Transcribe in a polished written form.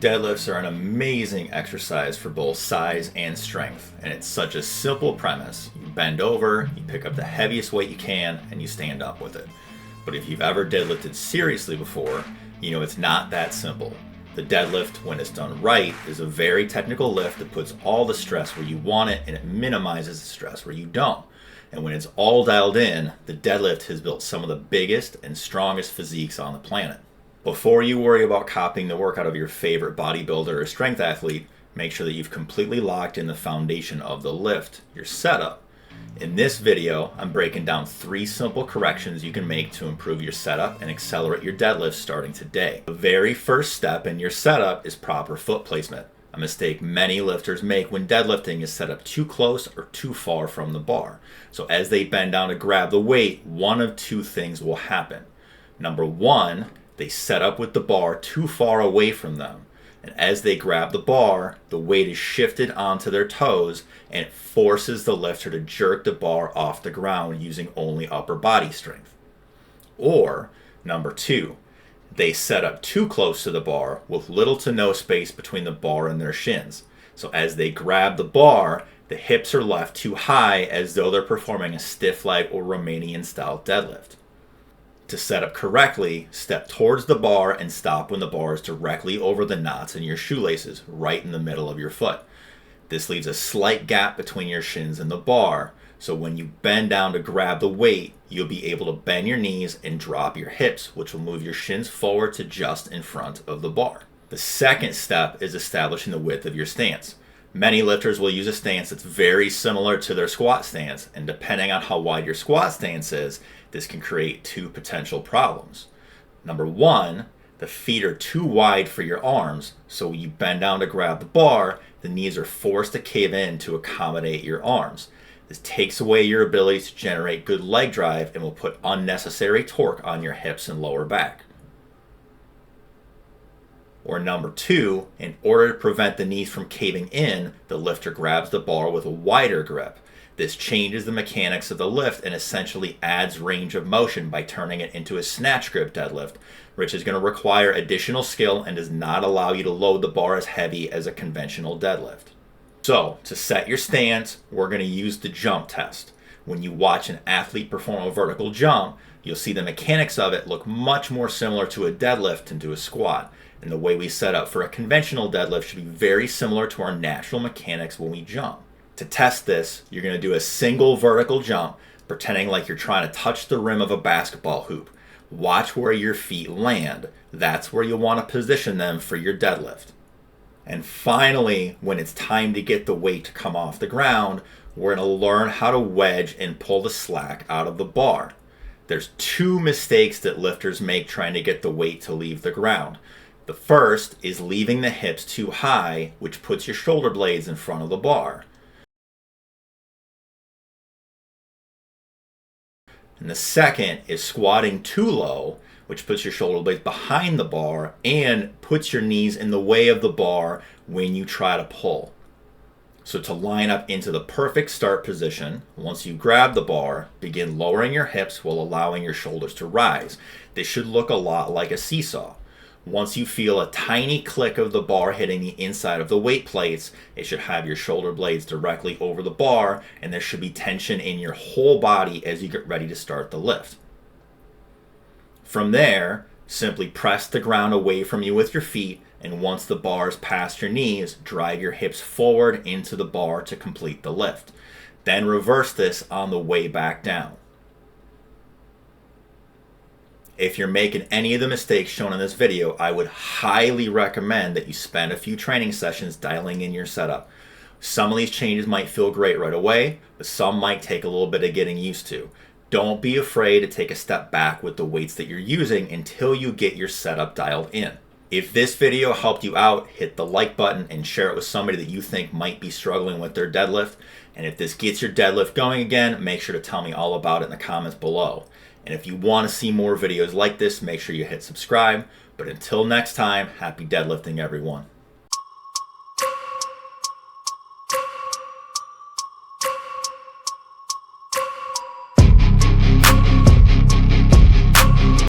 Deadlifts are an amazing exercise for both size and strength, and it's such a simple premise. You bend over, you pick up the heaviest weight you can, and you stand up with it. But if you've ever deadlifted seriously before, you know it's not that simple. The deadlift, when it's done right, is a very technical lift that puts all the stress where you want it and it minimizes the stress where you don't. And when it's all dialed in, the deadlift has built some of the biggest and strongest physiques on the planet. Before you worry about copying the workout of your favorite bodybuilder or strength athlete, make sure that you've completely locked in the foundation of the lift, your setup. In this video, I'm breaking down 3 simple corrections you can make to improve your setup and accelerate your deadlift starting today. The very first step in your setup is proper foot placement, a mistake many lifters make when deadlifting is set up too close or too far from the bar. So as they bend down to grab the weight, one of 2 things will happen. Number 1, they set up with the bar too far away from them. And as they grab the bar, the weight is shifted onto their toes and it forces the lifter to jerk the bar off the ground using only upper body strength. Or, number 2, they set up too close to the bar with little to no space between the bar and their shins. So as they grab the bar, the hips are left too high as though they're performing a stiff leg or Romanian style deadlift. To set up correctly, step towards the bar and stop when the bar is directly over the knots in your shoelaces, right in the middle of your foot. This leaves a slight gap between your shins and the bar, so when you bend down to grab the weight, you'll be able to bend your knees and drop your hips, which will move your shins forward to just in front of the bar. The second step is establishing the width of your stance. Many lifters will use a stance that's very similar to their squat stance, and depending on how wide your squat stance is, this can create 2 potential problems. Number 1, the feet are too wide for your arms, so when you bend down to grab the bar, the knees are forced to cave in to accommodate your arms. This takes away your ability to generate good leg drive and will put unnecessary torque on your hips and lower back. Or number 2, in order to prevent the knees from caving in, the lifter grabs the bar with a wider grip. This changes the mechanics of the lift and essentially adds range of motion by turning it into a snatch grip deadlift, which is going to require additional skill and does not allow you to load the bar as heavy as a conventional deadlift. So, to set your stance, we're going to use the jump test. When you watch an athlete perform a vertical jump, you'll see the mechanics of it look much more similar to a deadlift than to a squat. And the way we set up for a conventional deadlift should be very similar to our natural mechanics when we jump. To test this, you're going to do a single vertical jump, pretending like you're trying to touch the rim of a basketball hoop. Watch where your feet land. That's where you'll want to position them for your deadlift. And finally, when it's time to get the weight to come off the ground, we're going to learn how to wedge and pull the slack out of the bar. There's 2 mistakes that lifters make trying to get the weight to leave the ground. The first is leaving the hips too high, which puts your shoulder blades in front of the bar. And the second is squatting too low, which puts your shoulder blades behind the bar and puts your knees in the way of the bar when you try to pull. So to line up into the perfect start position, once you grab the bar, begin lowering your hips while allowing your shoulders to rise. This should look a lot like a seesaw. Once you feel a tiny click of the bar hitting the inside of the weight plates, it should have your shoulder blades directly over the bar, and there should be tension in your whole body as you get ready to start the lift. From there, simply press the ground away from you with your feet, and once the bar is past your knees, drive your hips forward into the bar to complete the lift. Then reverse this on the way back down. If you're making any of the mistakes shown in this video, I would highly recommend that you spend a few training sessions dialing in your setup. Some of these changes might feel great right away, but some might take a little bit of getting used to. Don't be afraid to take a step back with the weights that you're using until you get your setup dialed in. If this video helped you out, hit the like button and share it with somebody that you think might be struggling with their deadlift. And if this gets your deadlift going again, make sure to tell me all about it in the comments below. And if you want to see more videos like this, make sure you hit subscribe. But until next time, happy deadlifting, everyone.